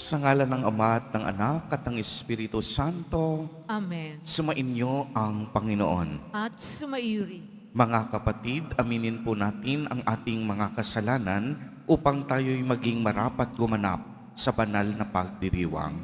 Sa ngalan ng Ama at ng Anak at ng Espiritu Santo, Amen. sumainyo ang Panginoon. At sumairi. Mga kapatid, aminin po natin ang ating mga kasalanan upang tayo'y maging marapat gumanap sa banal na pagdiriwang.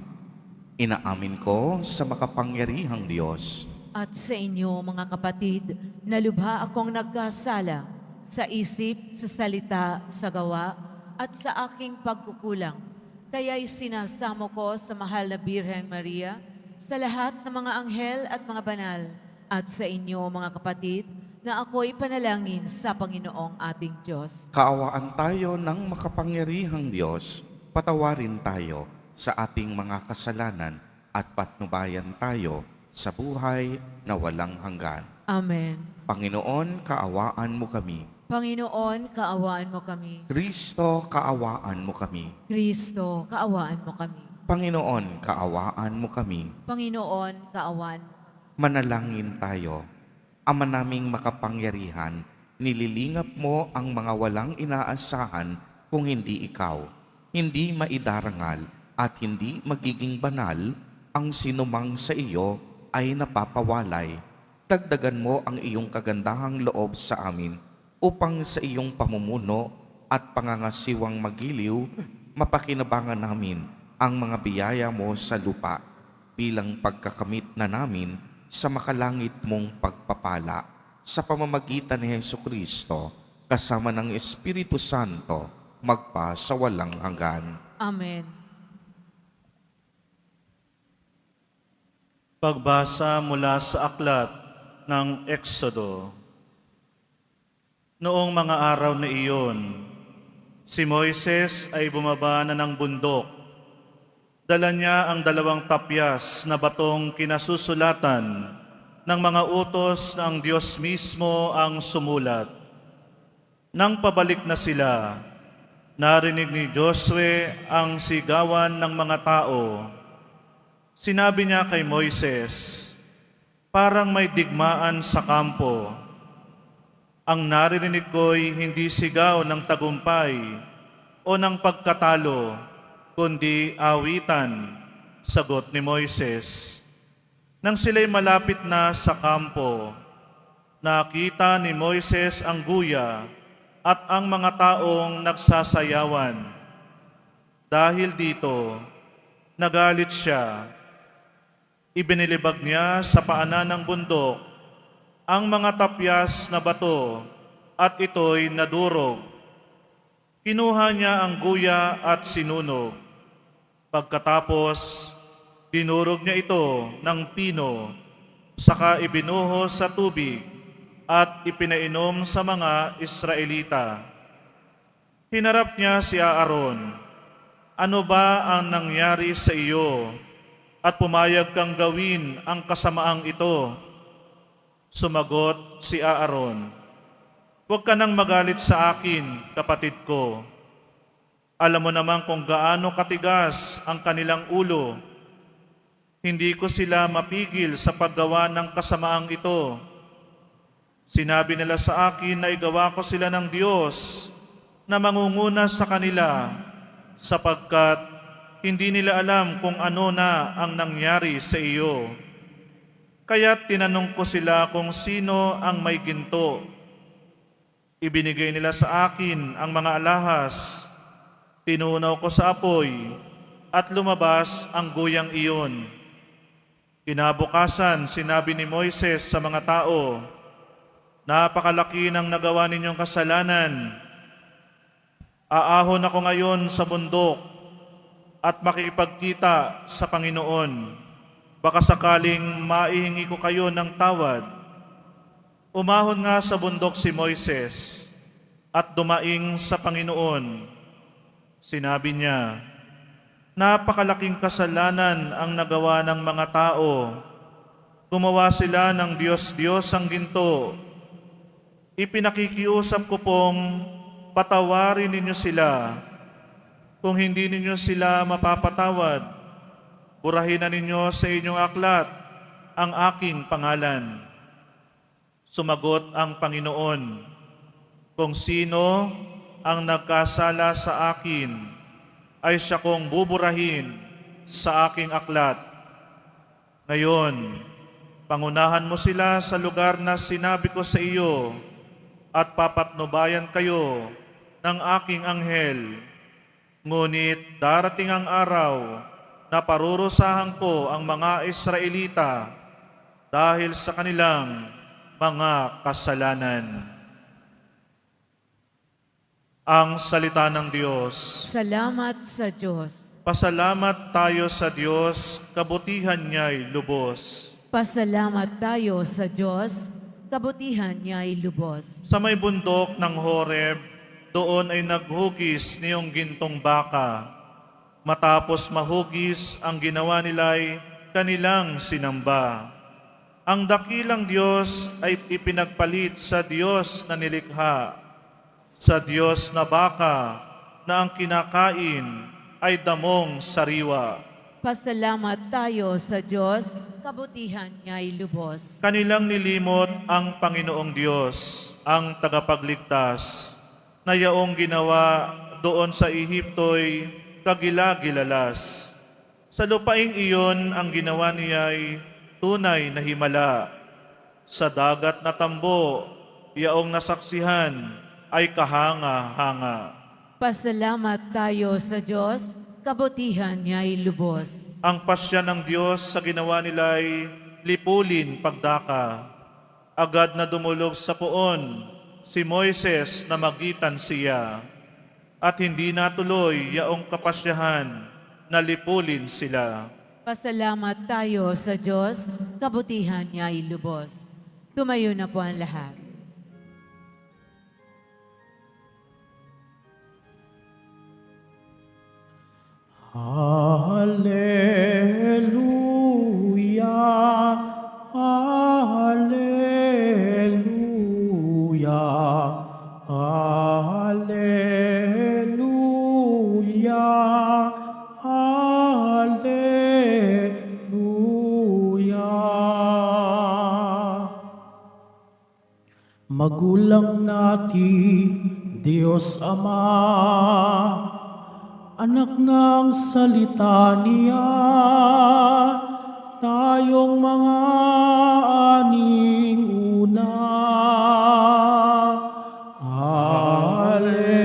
Inaamin ko sa makapangyarihang Diyos At sa inyo, mga kapatid, na lubha akong nagkasala sa isip, sa salita, sa gawa, at sa aking pagkukulang. Kaya'y sinasamo ko sa mahal na Birhen Maria, sa lahat ng mga anghel at mga banal, at sa inyo, mga kapatid, na ako'y panalangin sa Panginoong ating Diyos. Kaawaan tayo ng makapangyarihang Diyos, patawarin tayo sa ating mga kasalanan at patnubayan tayo sa buhay na walang hanggan. Amen. Panginoon, kaawaan mo kami. Panginoon, kaawaan mo kami. Kristo, kaawaan mo kami. Kristo, kaawaan mo kami. Panginoon, kaawaan mo kami. Panginoon, kaawaan. Manalangin tayo. Ama naming makapangyarihan, nililingap mo ang mga walang inaasahan kung hindi ikaw. Hindi maidarangal at hindi magiging banal ang sinumang sa iyo ay napapawalay. Dagdagan mo ang iyong kagandahang loob sa amin upang sa iyong pamumuno at pangangasiwang magiliw, mapakinabangan namin ang mga biyaya mo sa lupa bilang pagkakamit na namin sa makalangit mong pagpapala sa pamamagitan ni Jesucristo kasama ng Espiritu Santo magpa sa walang hanggan. Amen. Pagbasa mula sa aklat ng Exodo. Noong mga araw na iyon, si Moises ay bumaba na ng bundok. Dala niya ang 2 tapyas na batong kinasusulatan ng mga utos na ang Diyos mismo ang sumulat. Nang pabalik na sila, narinig ni Josue ang sigawan ng mga tao. Sinabi niya kay Moises, "Parang may digmaan sa kampo. Ang narinig ko'y hindi sigaw ng tagumpay o ng pagkatalo, kundi awitan," sagot ni Moises. Nang sila'y malapit na sa kampo, nakita ni Moises ang guya at ang mga taong nagsasayawan. Dahil dito, nagalit siya. Ibinilibag niya sa paanan ng bundok ang mga tapyas na bato at ito'y nadurog. Kinuha niya ang guya at sinunog. Pagkatapos, dinurog niya ito ng pino, saka ibinuhos sa tubig at ipinainom sa mga Israelita. Hinarap niya si Aaron, "Ano ba ang nangyari sa iyo? At pumayag kang gawin ang kasamaang ito?" Sumagot si Aaron, "Huwag ka nang magalit sa akin, kapatid ko. Alam mo naman kung gaano katigas ang kanilang ulo. Hindi ko sila mapigil sa paggawa ng kasamaang ito. Sinabi nila sa akin na igawa ko sila ng Diyos na mangunguna sa kanila, sapagkat hindi nila alam kung ano na ang nangyari sa iyo. Kaya't tinanong ko sila kung sino ang may ginto. Ibinigay nila sa akin ang mga alahas. Tinunaw ko sa apoy at lumabas ang guyang iyon. Kinabukasan, sinabi ni Moises sa mga tao, "Napakalaki ng nagawa ninyong kasalanan. Aahon ako ngayon sa bundok at makikipagkita sa Panginoon. Baka sakaling maihingi ko kayo ng tawad." Umahon nga sa bundok si Moises at dumaing sa Panginoon. Sinabi niya, "Napakalaking kasalanan ang nagawa ng mga tao. Gumawa sila ng Diyos-Diyos ang ginto. Ipinakikiusap ko pong patawarin ninyo sila. Kung hindi ninyo sila mapapatawad, burahin na ninyo sa inyong aklat ang aking pangalan." Sumagot ang Panginoon, "Kung sino ang nagkasala sa akin, ay siya kong buburahin sa aking aklat. Ngayon, pangunahan mo sila sa lugar na sinabi ko sa iyo at papatnubayan kayo ng aking anghel. Ngunit darating ang araw na parurusahan ko ang mga Israelita dahil sa kanilang mga kasalanan. Ang salita ng Diyos. Salamat sa Diyos. Pasalamat tayo sa Diyos, kabutihan niya'y lubos. Pasalamat tayo sa Diyos, kabutihan niya ay lubos. Sa may bundok ng Horeb, doon ay naghugis niyong gintong baka. Matapos mahugis, ang ginawa nila'y kanilang sinamba. Ang dakilang Diyos ay ipinagpalit sa Diyos na nilikha, sa Diyos na baka na ang kinakain ay damong sariwa. Pasalamat tayo sa Diyos, kabutihan niya ay lubos. Kanilang nilimot ang Panginoong Diyos, ang tagapagligtas, na yaong ginawa doon sa Ehipto'y kagila-gilalas. Sa lupaing iyon ang ginawa niya'y tunay na himala. Sa dagat na tambo, yaong nasaksihan ay kahanga-hanga. Pasalamat tayo sa Diyos, kabutihan niya ay lubos. Ang pasya ng Diyos sa ginawa nila'y lipulin pagdaka. Agad na dumulog sa puon si Moises na magitan siya, at hindi natuloy yaong kapasyahan na lipulin sila. Pasalamat tayo sa Diyos, kabutihan niya ay lubos. Tumayo na po ang lahat. Hallelujah, hallelujah, hallelujah, hallelujah. Magulang natin, Diyos Ama, anak ng salita niya, tayong mga aning una. Hallelujah,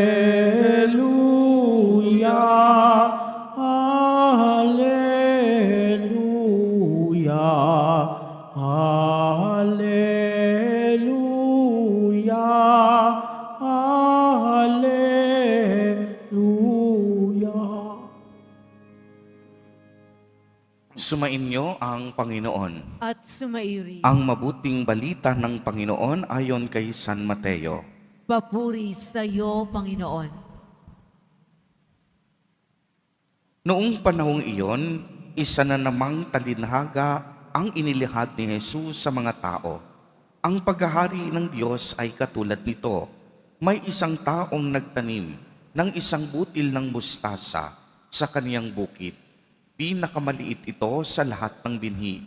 hallelujah, hallelujah, hallelujah. Sumainyo ang Panginoon. At sumairi. Ang mabuting balita ng Panginoon ayon kay San Mateo. Papuri sa iyo, Panginoon. Noong panahong iyon, isa na namang talinhaga ang inilihad ni Jesus sa mga tao. Ang paghahari ng Diyos ay katulad nito. May isang taong nagtanim ng isang butil ng mustasa sa kaniyang bukid. Pinakamaliit ito sa lahat ng binhi.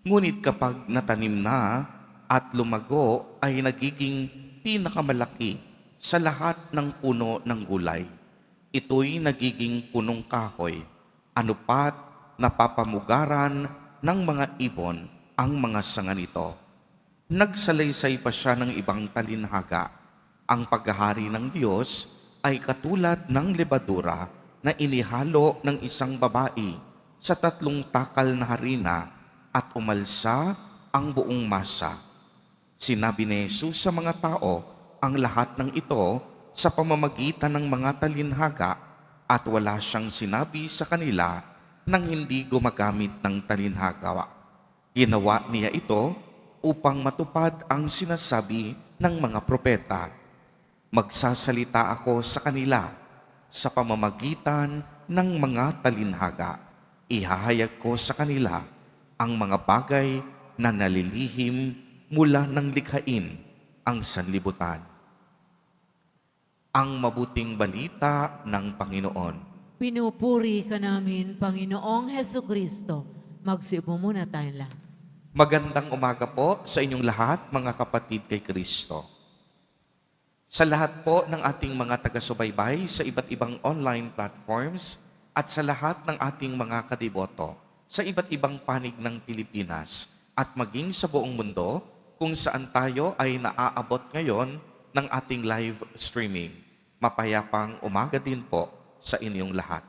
Ngunit kapag natanim na at lumago ay nagiging pinakamalaki sa lahat ng puno ng gulay. Ito'y nagiging punong kahoy. Ano pat napapamugaran ng mga ibon ang mga sanga nito. Nagsalaysay pa siya ng ibang talinhaga. Ang paghahari ng Diyos ay katulad ng lebadura na inihalo ng isang babae sa 3 takal na harina at umalsa ang buong masa. Sinabi ni Jesus sa mga tao ang lahat ng ito sa pamamagitan ng mga talinhaga at wala siyang sinabi sa kanila nang hindi gumagamit ng talinhaga. Ginawa niya ito upang matupad ang sinasabi ng mga propeta. Magsasalita ako sa kanila sa pamamagitan ng mga talinhaga. Ihahayag ko sa kanila ang mga bagay na nalilihim mula ng likhain ang sanlibutan. Ang mabuting balita ng Panginoon. Pinupuri ka namin, Panginoong Hesukristo. Magsiupo muna tayong lahat. Magandang umaga po sa inyong lahat, mga kapatid kay Kristo. Sa lahat po ng ating mga taga-subaybay sa iba't ibang online platforms, at sa lahat ng ating mga kadiboto sa iba't ibang panig ng Pilipinas at maging sa buong mundo kung saan tayo ay naaabot ngayon ng ating live streaming. Mapayapang umaga din po sa inyong lahat.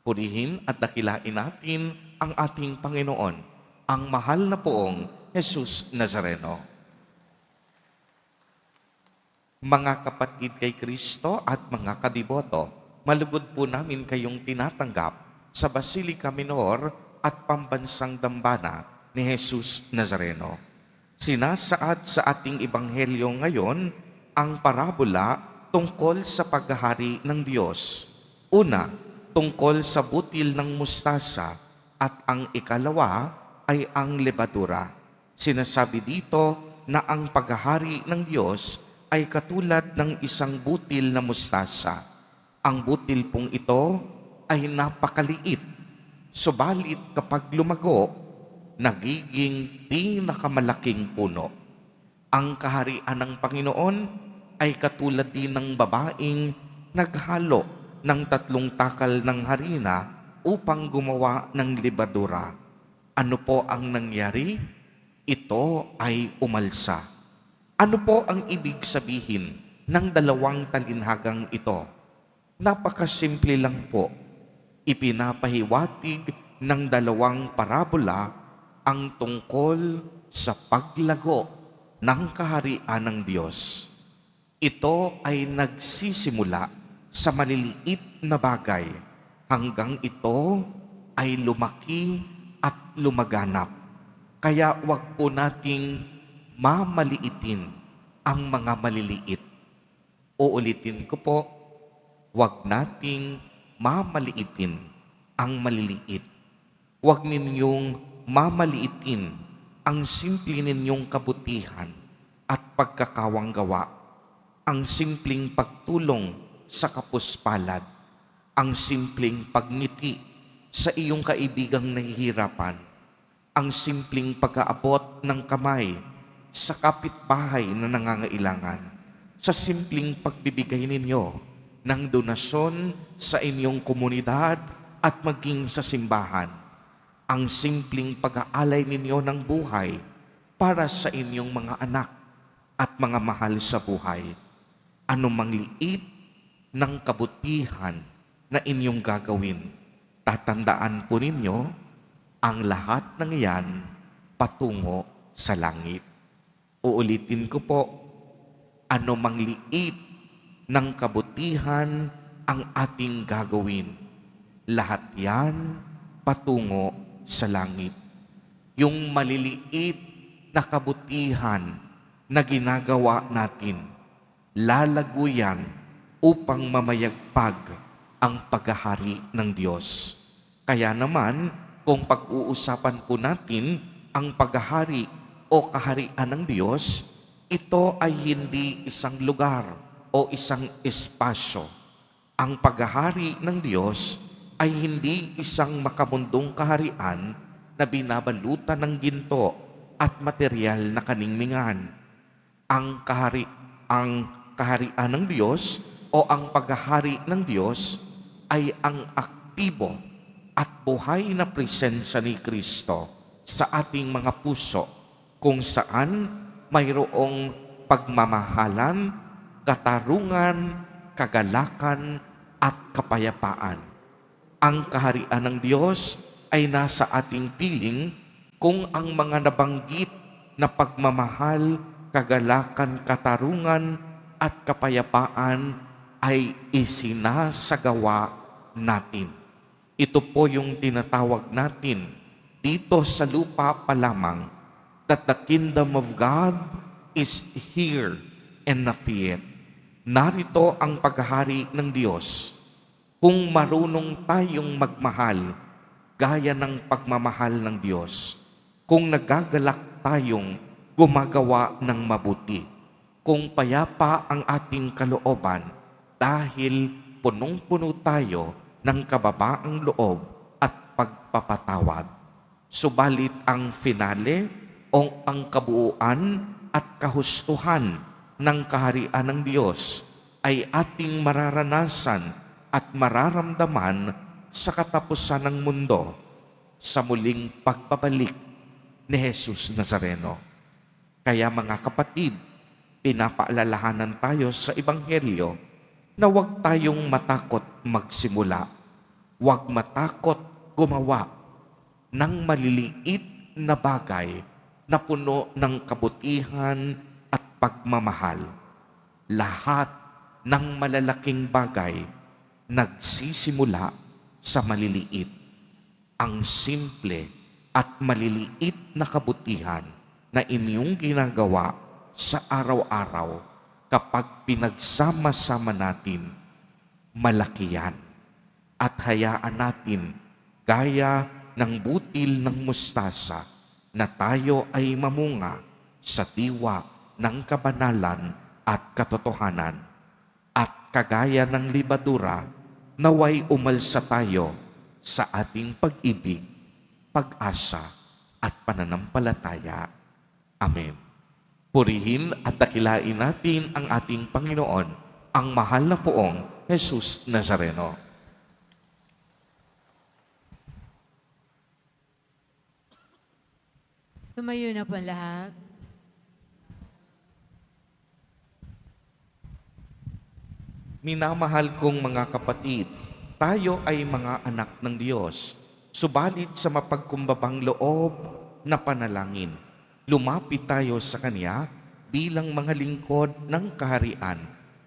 Purihin at dakilain natin ang ating Panginoon, ang mahal na poong Jesus Nazareno. Mga kapatid kay Kristo at mga kadiboto, malugod po namin kayong tinatanggap sa Basilica Minor at Pambansang Dambana ni Jesus Nazareno. Sinasaad sa ating ebanghelyo ngayon ang parabola tungkol sa paghahari ng Diyos. Una, tungkol sa butil ng mustasa at ang ikalawa ay ang lebadura. Sinasabi dito na ang paghahari ng Diyos ay katulad ng isang butil na mustasa. Ang butil pong ito ay napakaliit, subalit kapag lumago, nagiging pinakamalaking puno. Ang kaharian ng Panginoon ay katulad din ng babaeng naghalo ng 3 takal ng harina upang gumawa ng lebadura. Ano po ang nangyari? Ito ay umalsa. Ano po ang ibig sabihin ng 2 talinhagang ito? Napakasimple lang po. Ipinapahiwatig ng 2 parabola ang tungkol sa paglago ng kaharian ng Diyos. Ito ay nagsisimula sa maliliit na bagay hanggang ito ay lumaki at lumaganap. Kaya wag po nating mamaliitin ang mga maliliit. Uulitin ko po, wag nating mamaliitin ang maliliit. Wag ninyong mamaliitin ang simple ninyong kabutihan at pagkakawang gawa, ang simpleng pagtulong sa kapuspalad, ang simpleng pagngiti sa iyong kaibigang nahihirapan, ang simpleng pag-aabot ng kamay sa kapitbahay na nangangailangan, sa simpleng pagbibigay ninyo ng donasyon sa inyong komunidad at maging sa simbahan, ang simpleng pag-aalay ninyo ng buhay para sa inyong mga anak at mga mahal sa buhay. Anumang liit ng kabutihan na inyong gagawin, tatandaan po ninyo ang lahat ng iyan patungo sa langit. Uulitin ko po, anumang liit ng kabutihan ang ating gagawin, lahat yan patungo sa langit. Yung maliliit na kabutihan na ginagawa natin, lalago yan upang mamayagpag ang paghahari ng Diyos. Kaya naman, kung pag-uusapan po natin ang paghahari o kaharian ng Diyos, ito ay hindi isang lugar o isang espasyo. Ang paghahari ng Diyos ay hindi isang makamundong kaharian na binabalutan ng ginto at material na kaningmingan. Ang kaharian ng Diyos o ang paghahari ng Diyos ay ang aktibo at buhay na presensya ni Kristo sa ating mga puso, kung saan mayroong pagmamahalan, katarungan, kagalakan, at kapayapaan. Ang kaharian ng Diyos ay nasa ating piling kung ang mga nabanggit na pagmamahal, kagalakan, katarungan, at kapayapaan ay isinasagawa natin. Ito po yung tinatawag natin dito sa lupa pa lamang, that the kingdom of God is here and not yet. Narito ang paghahari ng Diyos. Kung marunong tayong magmahal, gaya ng pagmamahal ng Diyos. Kung nagagalak tayong gumagawa ng mabuti. Kung payapa ang ating kalooban, dahil punong-puno tayo ng kababaang loob at pagpapatawad. Subalit ang finale, o ang kabuuan at kahustuhan ng kaharian ng Diyos ay ating mararanasan at mararamdaman sa katapusan ng mundo, sa muling pagbabalik ni Jesus Nazareno. Kaya mga kapatid, pinapaalalahanan tayo sa Ebanghelyo na huwag tayong matakot magsimula. Huwag matakot gumawa ng maliliit na bagay na puno ng kabutihan at pagmamahal. Lahat ng malalaking bagay nagsisimula sa maliliit. Ang simple at maliliit na kabutihan na inyong ginagawa sa araw-araw, kapag pinagsama-sama natin, malaki yan. At hayaan natin, gaya ng butil ng mustasa, na tayo ay mamunga sa diwa ng kabanalan at katotohanan. At kagaya ng libadura, naway umalsa tayo sa ating pag-ibig, pag-asa at pananampalataya. Amen. Purihin at dakilain natin ang ating Panginoon, ang mahal na poong Jesus Nazareno. Tumayo na po ang lahat. Minamahal kong mga kapatid, tayo ay mga anak ng Diyos. Subalit sa mapagkumbabang loob na panalangin, lumapit tayo sa Kanya bilang mga lingkod ng kaharian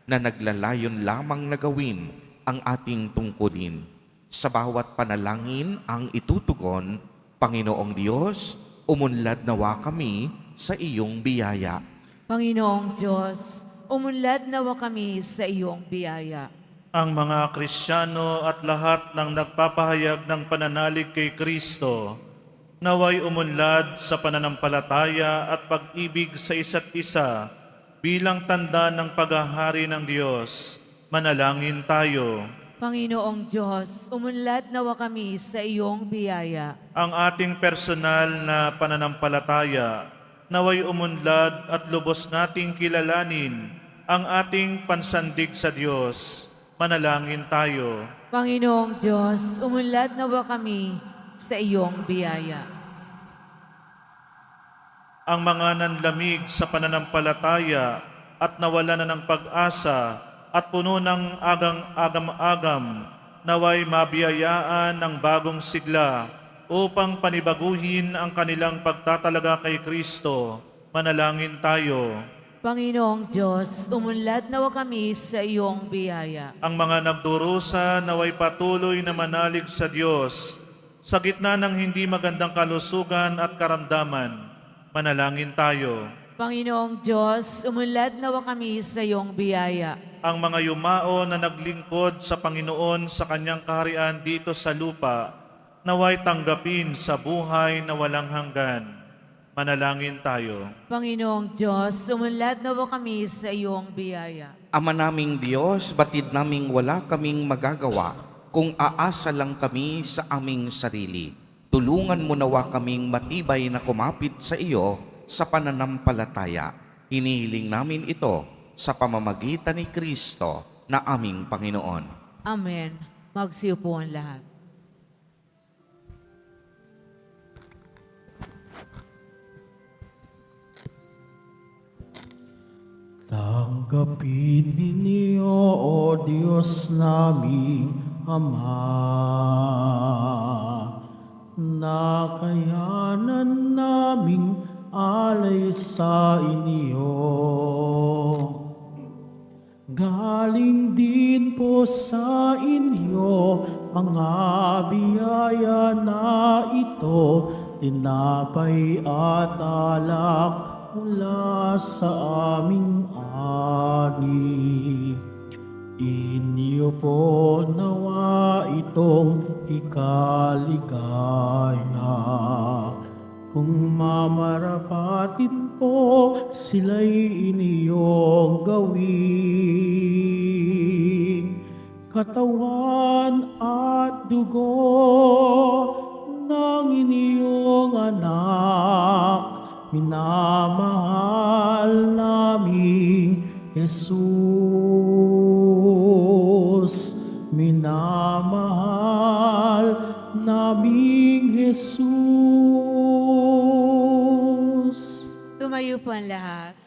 na naglalayon lamang na gawin ang ating tungkulin. Sa bawat panalangin ang itutugon, Panginoong Diyos, umunlad nawa kami sa iyong biyaya. Panginoong Diyos, umunlad nawa kami sa iyong biyaya. Ang mga Kristiyano at lahat ng nagpapahayag ng pananalig kay Kristo, naway umunlad sa pananampalataya at pag-ibig sa isa't isa bilang tanda ng paghahari ng Diyos. Manalangin tayo. Panginoong Diyos, umunlad nawa kami sa iyong biyaya. Ang ating personal na pananampalataya, naway umunlad at lubos nating kilalanin ang ating pansandig sa Diyos. Manalangin tayo. Panginoong Diyos, umunlad nawa kami sa iyong biyaya. Ang mga nanlamig sa pananampalataya at nawala na ng pag-asa at puno ng agam-agam, naway mabiyayaan ng bagong sigla upang panibaguhin ang kanilang pagtatalaga kay Kristo. Manalangin tayo. Panginoong Diyos, umunlad nawa kami sa iyong biyaya. Ang mga nagdurusa naway patuloy na manalig sa Diyos sa gitna ng hindi magandang kalusugan at karamdaman. Manalangin tayo. Panginoong Diyos, umunlad nawa kami sa iyong biyaya. Ang mga yumao na naglingkod sa Panginoon sa kanyang kaharian dito sa lupa, naway tanggapin sa buhay na walang hanggan. Manalangin tayo. Panginoong Diyos, umunlad nawa kami sa iyong biyaya. Ama naming Diyos, batid naming wala kaming magagawa kung aasa lang kami sa aming sarili. Tulungan mo nawa kaming matibay na kumapit sa iyo sa pananampalataya. Hinihiling namin ito sa pamamagitan ni Kristo na aming Panginoon. Amen. Magsiupo ang lahat. Tanggapin ninyo, O Diyos naming Ama, na kayanan naming alay sa inyo. Galing din po sa inyo mga biyaya na ito, tinapay at alak mula sa aming ani. Inyo po nawa itong ikaligaya. Kung mamarapatin po sila'y inyong gawin. Katawan at dugo ng inyong anak, minamahal naming Jesus, minamahal Sumayo po ang lahat.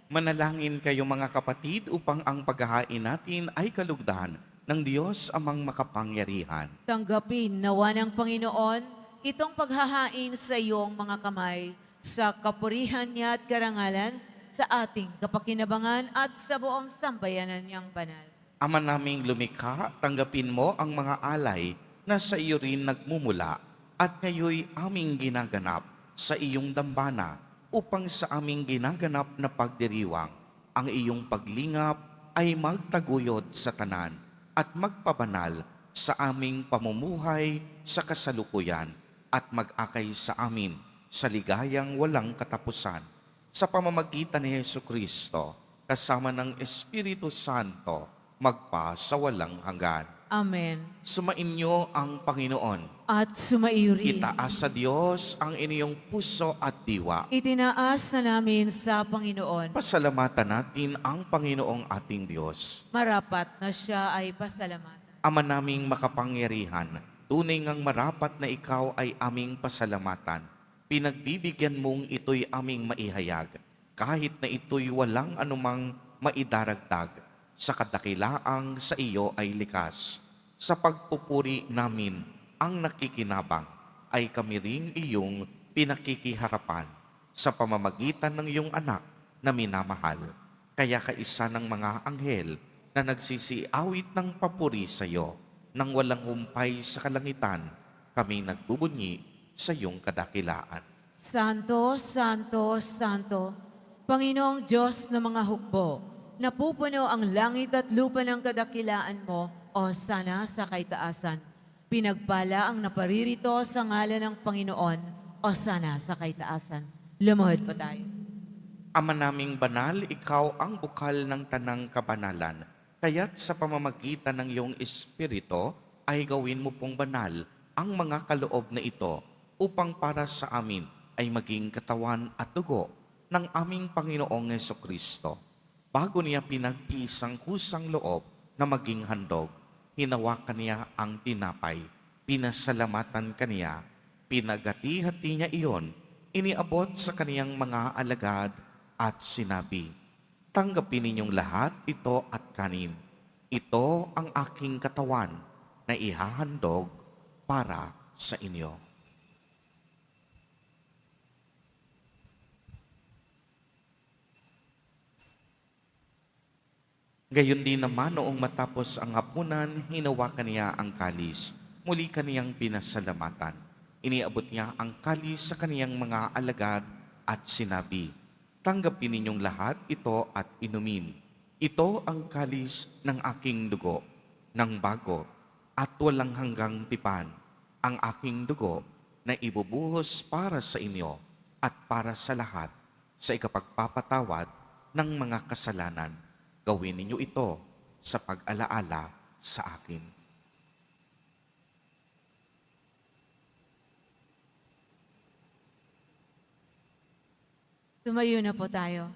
Manalangin kayo mga kapatid upang ang paghahain natin ay kalugdan ng Diyos amang makapangyarihan. Tanggapin nawa ng Panginoon itong paghahain sa iyong mga kamay sa kapurihan niya at karangalan sa ating kapakinabangan at sa buong sambayanan niyang banal. Ama naming lumikha, tanggapin mo ang mga alay na sa iyo rin nagmumula at ngayoy aming ginaganap sa iyong dambana upang sa aming ginaganap na pagdiriwang ang iyong paglingap ay magtaguyod sa tanan at magpabanal sa aming pamumuhay sa kasalukuyan at mag-akay sa amin sa ligayang walang katapusan sa pamamagitan ni Jesucristo kasama ng Espiritu Santo magpa sa walang hanggan. Amen. Sumainyo ang Panginoon. At sumaiyo rin. Itaas sa Diyos ang inyong puso at diwa. Itinaas na namin sa Panginoon. Pasalamatan natin ang Panginoong ating Diyos. Marapat na siya ay pasalamatan. Ama naming makapangyarihan, tunay ngang marapat na ikaw ay aming pasalamatan. Pinagbibigyan mong ito'y aming maihayag, kahit na ito'y walang anumang maidaragdag sa kadakilaang sa iyo ay likas. Sa pagpupuri namin ang nakikinabang ay kami ring iyong pinakikiharapan sa pamamagitan ng iyong anak na minamahal. Kaya kaisa ng mga anghel na nagsisiawit ng papuri sa iyo nang walang humpay sa kalangitan, kami nagbubunyi sa iyong kadakilaan. Santo, Santo, Santo, Panginoong Diyos ng mga hukbo, napupuno ang langit at lupa ng kadakilaan mo, o sana sa kaitaasan. Pinagpala ang naparirito sa ngalan ng Panginoon, o sana sa kaitaasan. Lumuhod po tayo. Ama naming banal, ikaw ang bukal ng tanang kabanalan. Kaya't sa pamamagitan ng iyong Espiritu ay gawin mo pong banal ang mga kaloob na ito upang para sa amin ay maging katawan at dugo ng aming Panginoong Jesucristo. Bago niya pinagtiis ang kusang loob na maging handog, hinawakan niya ang tinapay, pinasalamatan kaniya, pinagati-hati niya iyon, iniabot sa kaniyang mga alagad at sinabi, "Tanggapin ninyong lahat ito at kanin. Ito ang aking katawan na ihahandog para sa inyo." Gayon din naman noong matapos ang hapunan, hinawakan niya ang kalis. Muli kaniyang pinasalamatan. Iniabot niya ang kalis sa kaniyang mga alagad at sinabi, "Tanggapin ninyong lahat ito at inumin. Ito ang kalis ng aking dugo, ng bago at walang hanggang tipan, ang aking dugo na ibubuhos para sa inyo at para sa lahat sa ikapagpapatawad ng mga kasalanan. Gawin ninyo ito sa pag-alaala sa akin." Tumayo na po tayo.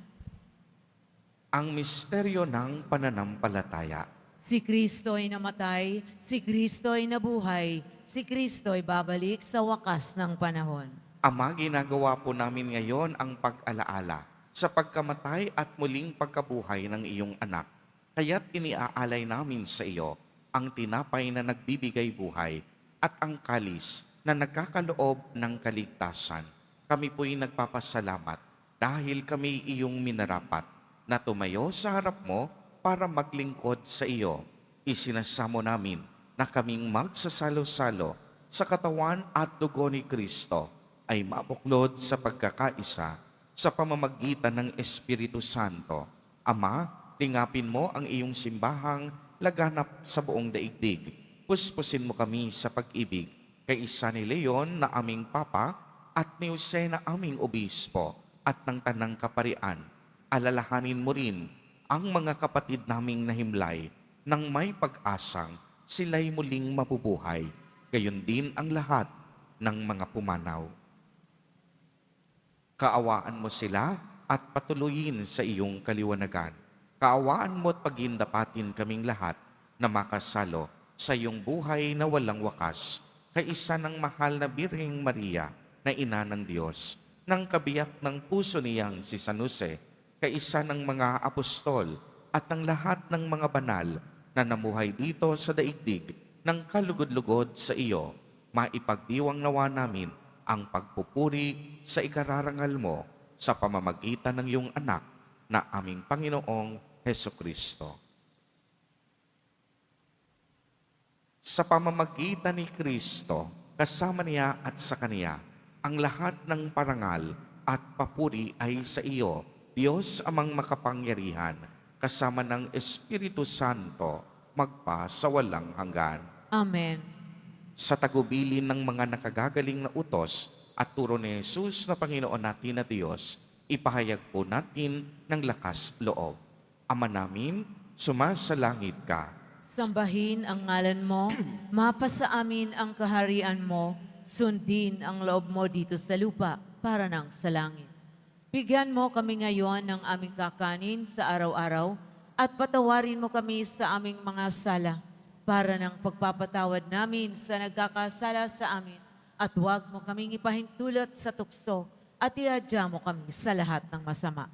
Ang misteryo ng pananampalataya. Si Kristo ay namatay, si Kristo ay nabuhay, si Kristo ay babalik sa wakas ng panahon. Ama, ginagawa po namin ngayon ang pag-alaala sa pagkamatay at muling pagkabuhay ng iyong anak. Kaya't iniaalay namin sa iyo ang tinapay na nagbibigay buhay at ang kalis na nagkakaloob ng kaligtasan. Kami po'y nagpapasalamat dahil kami iyong minarapat na tumayo sa harap mo para maglingkod sa iyo. Isinasamo namin na kaming magsasalo-salo sa katawan at dugo ni Kristo ay mabuklod sa pagkakaisa sa pamamagitan ng Espiritu Santo. Ama, lingapin mo ang iyong simbahang laganap sa buong daigdig. Puspusin mo kami sa pag-ibig kay isa ni Leon na aming Papa at ni Jose na aming Obispo at ng Tanang Kaparian. Alalahanin mo rin ang mga kapatid naming nahimlay nang may pag-asang sila'y muling mabubuhay. Gayon din ang lahat ng mga pumanaw. Kaawaan mo sila at patuloyin sa iyong kaliwanagan. Kaawaan mo at pagindapatin kaming lahat na makasalo sa iyong buhay na walang wakas, kay isa ng mahal na Birheng Maria na Ina ng Diyos, ng kabiyak ng puso niyang si San Jose, kaisa ng mga apostol at ng lahat ng mga banal na namuhay dito sa daigdig ng kalugod-lugod sa iyo, maipagdiwang nawa namin ang pagpupuri sa ikararangal mo sa pamamagitan ng iyong anak na aming Panginoong Heso Kristo. Sa pamamagitan ni Kristo, kasama niya at sa Kaniya, ang lahat ng parangal at papuri ay sa iyo, Diyos amang makapangyarihan, kasama ng Espiritu Santo, magpa sa walang hanggan. Amen. Sa tagubilin ng mga nakagagaling na utos at turo ni Jesus na Panginoon natin na Diyos, ipahayag po natin ng lakas loob. Ama namin, sumasalangit ka. Sambahin ang ngalan mo, mapasa amin ang kaharian mo, sundin ang loob mo dito sa lupa para nang sa langit. Bigyan mo kami ngayon ng aming kakanin sa araw-araw at patawarin mo kami sa aming mga sala para ng pagpapatawad namin sa nagkakasala sa amin at huwag mo kaming ipahintulot sa tukso at iadya mo kami sa lahat ng masama.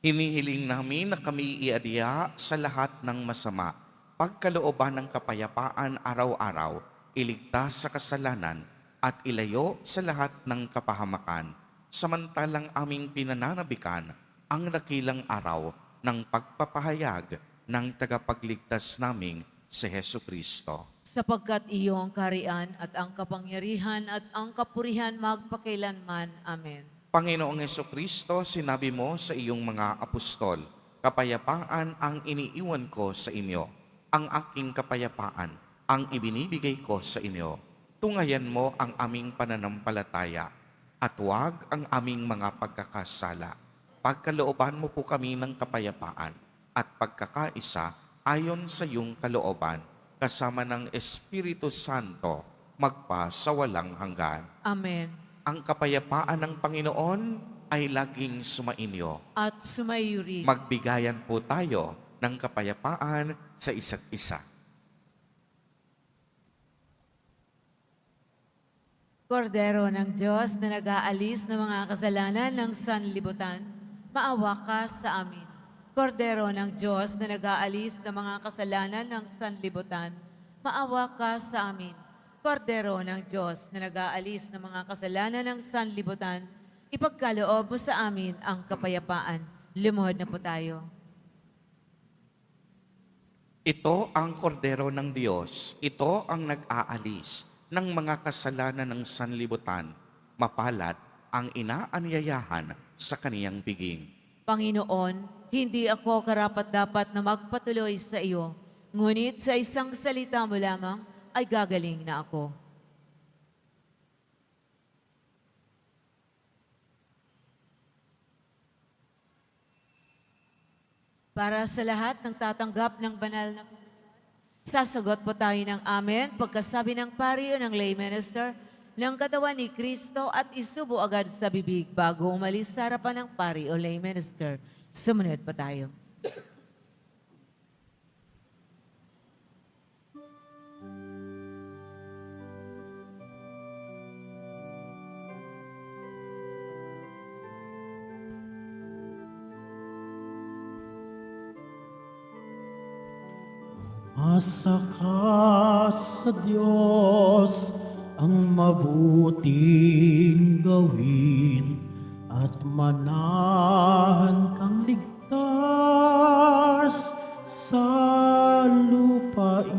Hinihiling namin na kami iadya sa lahat ng masama, pagkalooban ng kapayapaan araw-araw, iligtas sa kasalanan at ilayo sa lahat ng kapahamakan, samantalang aming pinananabikan ang dakilang araw ng pagpapahayag ng tagapagligtas naming si Heso Kristo. Sapagkat iyong kaharian at ang kapangyarihan at ang kapurihan magpakailanman. Amen. Panginoong Heso Kristo, sinabi mo sa iyong mga apostol, kapayapaan ang iniiwan ko sa inyo, ang aking kapayapaan ang ibinibigay ko sa inyo. Tungayan mo ang aming pananampalataya at huwag ang aming mga pagkakasala. Pagkalooban mo po kami ng kapayapaan at pagkakaisa ayon sa iyong kalooban, kasama ng Espiritu Santo, magpa sa walang hanggan. Amen. Ang kapayapaan ng Panginoon ay laging sumainyo. At sumayo rin. Magbigayan po tayo ng kapayapaan sa isa't isa. Kordero ng Diyos na nag-aalis ng mga kasalanan ng sanlibutan, maawa ka sa amin. Kordero ng Diyos na nag-aalis ng mga kasalanan ng sanlibutan, maawa ka sa amin. Kordero ng Diyos na nag-aalis ng mga kasalanan ng sanlibutan, ipagkaloob mo sa amin ang kapayapaan. Lumuhod na po tayo. Ito ang kordero ng Diyos. Ito ang nag-aalis ng mga kasalanan ng sanlibutan. Mapalad ang inaanyayahan sa kaniyang piging. Panginoon, hindi ako karapat-dapat na magpatuloy sa iyo, ngunit sa isang salita mo lamang ay gagaling na ako. Para sa lahat ng tatanggap ng banal na sasagot po tayo ng amen pagkasabi ng pari o ng lay minister ng katawan ni Kristo at isubo agad sa bibig bago umalis sa harapan ng pari o lay minister. Sumunod pa tayo. Asa ka sa Diyos ang mabuting gawin at manahan kang ligtas sa lupain.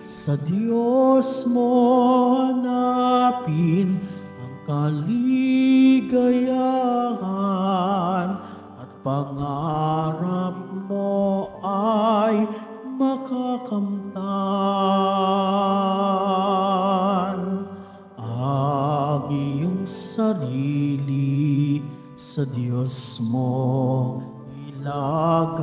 Sa Diyos mo hanapin ang kaligayahan at pangarap mo ay makakamtan. Ang iyong sarili sa Diyos mo ilagak.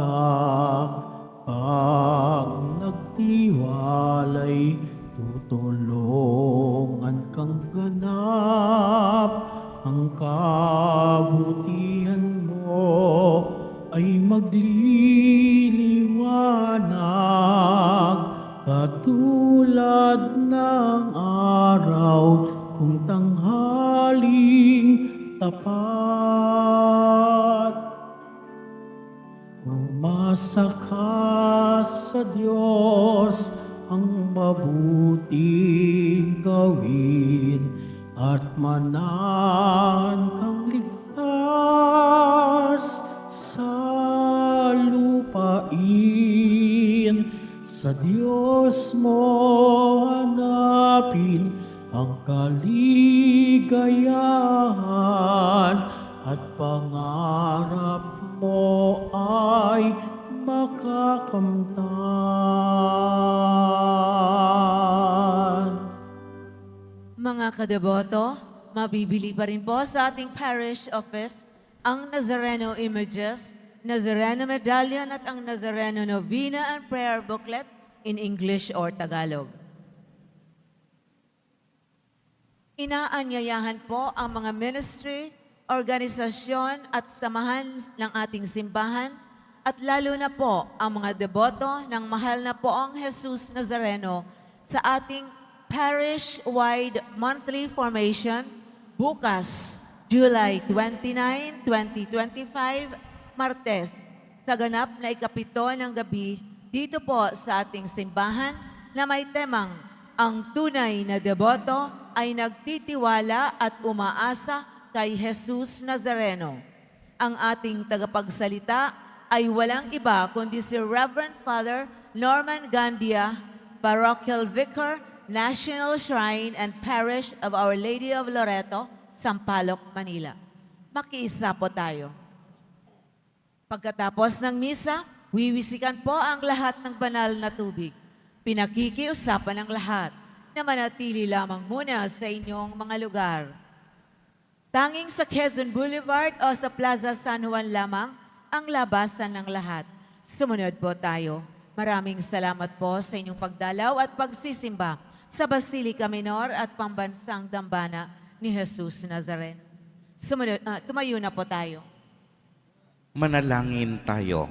Pag nagtiwalay, tutulungan kang ganap. Ang kabutihan mo ay magliliwanag katulad ng araw kung tanghaling tapat. Umasa ka sa Diyos, ang mabuting gawin at manan kang ligtas sa lupain. Sa Diyos mo hanapin ang kaligayahan at pangarap mo ay makakamtan. Mga kadeboto, mabibili pa rin po sa ating parish office ang Nazareno images, Nazareno medallion at ang Nazareno novena and prayer booklet in English or Tagalog. Inaanyayahan po ang mga ministry, organisasyon at samahan ng ating simbahan at lalo na po ang mga deboto ng mahal na poong Jesus Nazareno sa ating parish-wide monthly formation bukas, July 29, 2025, Martes, sa ganap na ikapito ng gabi dito po sa ating simbahan na may temang ang tunay na deboto ay nagtitiwala at umaasa kay Jesus Nazareno. Ang ating tagapagsalita ay walang iba kundi si Reverend Father Norman Gandia, Parochial Vicar, National Shrine and Parish of Our Lady of Loreto, Sampaloc, Manila. Makiisa po tayo. Pagkatapos ng misa, wiwisikan po ang lahat ng banal na tubig. Pinakikiusapan ng lahat na manatili lamang muna sa inyong mga lugar. Tanging sa Quezon Boulevard o sa Plaza San Juan lamang ang labasan ng lahat. Sumunod po tayo. Maraming salamat po sa inyong pagdalaw at pagsisimba sa Basilica Minor at Pambansang Dambana ni Jesus Nazareno. Tumayo na po tayo. Manalangin tayo.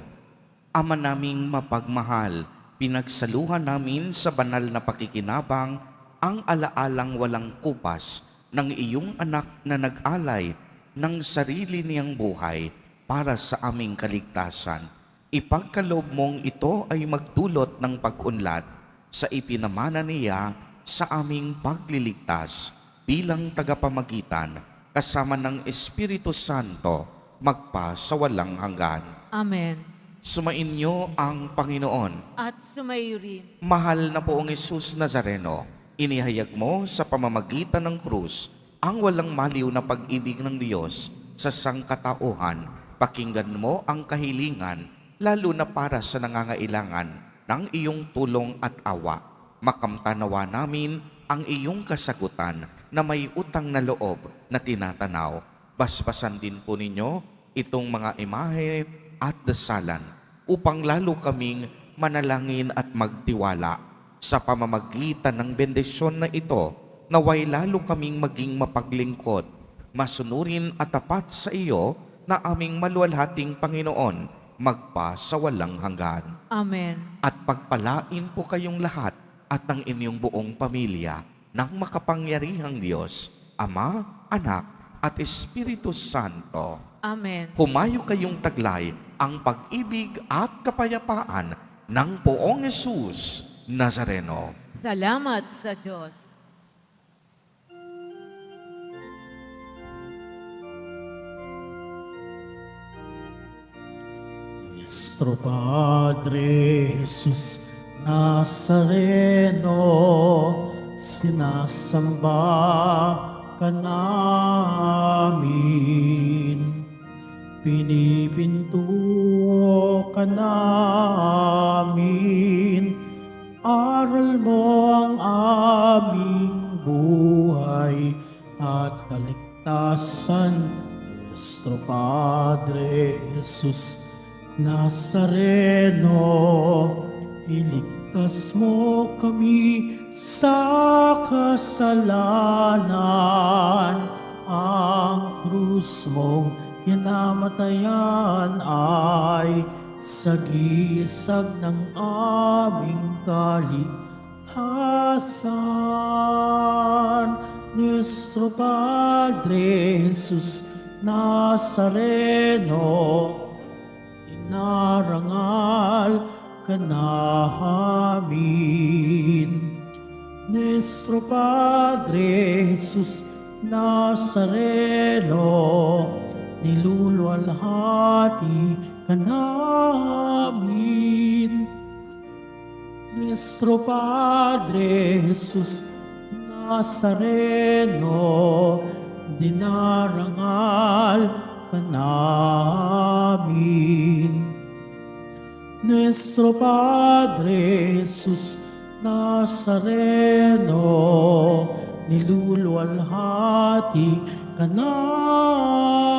Ama naming mapagmahal, pinagsaluhan namin sa banal na pakikinabang ang alaalang walang kupas ng iyong anak na nag-alay ng sarili niyang buhay para sa aming kaligtasan. Ipagkaloob mong ito ay magdulot ng pag-unlad sa ipinamana niya sa aming pagliligtas bilang tagapamagitan kasama ng Espiritu Santo magpa sa walang hanggan. Amen. Sumainyo ang Panginoon. At sumayo rin. Mahal na poong Jesus Nazareno, inihayag mo sa pamamagitan ng krus ang walang maliw na pag-ibig ng Diyos sa sangkatauhan. Pakinggan mo ang kahilingan, lalo na para sa nangangailangan ng iyong tulong at awa. Makamtanawa namin ang iyong kasagutan na may utang na loob na tinatanaw. Basbasan din po ninyo itong mga imahe at dasalan upang lalo kaming manalangin at magtiwala. Sa pamamagitan ng bendisyon na ito, naway lalo kaming maging mapaglingkod, masunurin at tapat sa iyo na aming maluwalhating Panginoon, magpa sa walang hanggan. Amen. At pagpalain po kayong lahat at ng inyong buong pamilya ng makapangyarihang Diyos, Ama, Anak, at Espiritu Santo. Amen. Humayo kayong taglay ang pag-ibig at kapayapaan ng poong Jesus Nazareno. Salamat sa Diyos. Nuestro Padre Jesus Nazareno, sinasamba ka namin, pinipinto ka namin, aral mo ang aming buhay at kaligtasan. Nuestro Padre Jesus Nazareno, iligtas mo kami sa kasalanan. Ang krus mong kinamatayan ay sagisag ng aming kaligtasan. Nuestro Padre Jesus Nazareno, inarangal ka namin. Nuestro Padre Jesus Nazareno, niluluwalhati ka namin. Nuestro Padre Jesus Nazareno, dinarangal ka namin. Nuestro Padre Jesus Nazareno, niluluwalhati ka namin.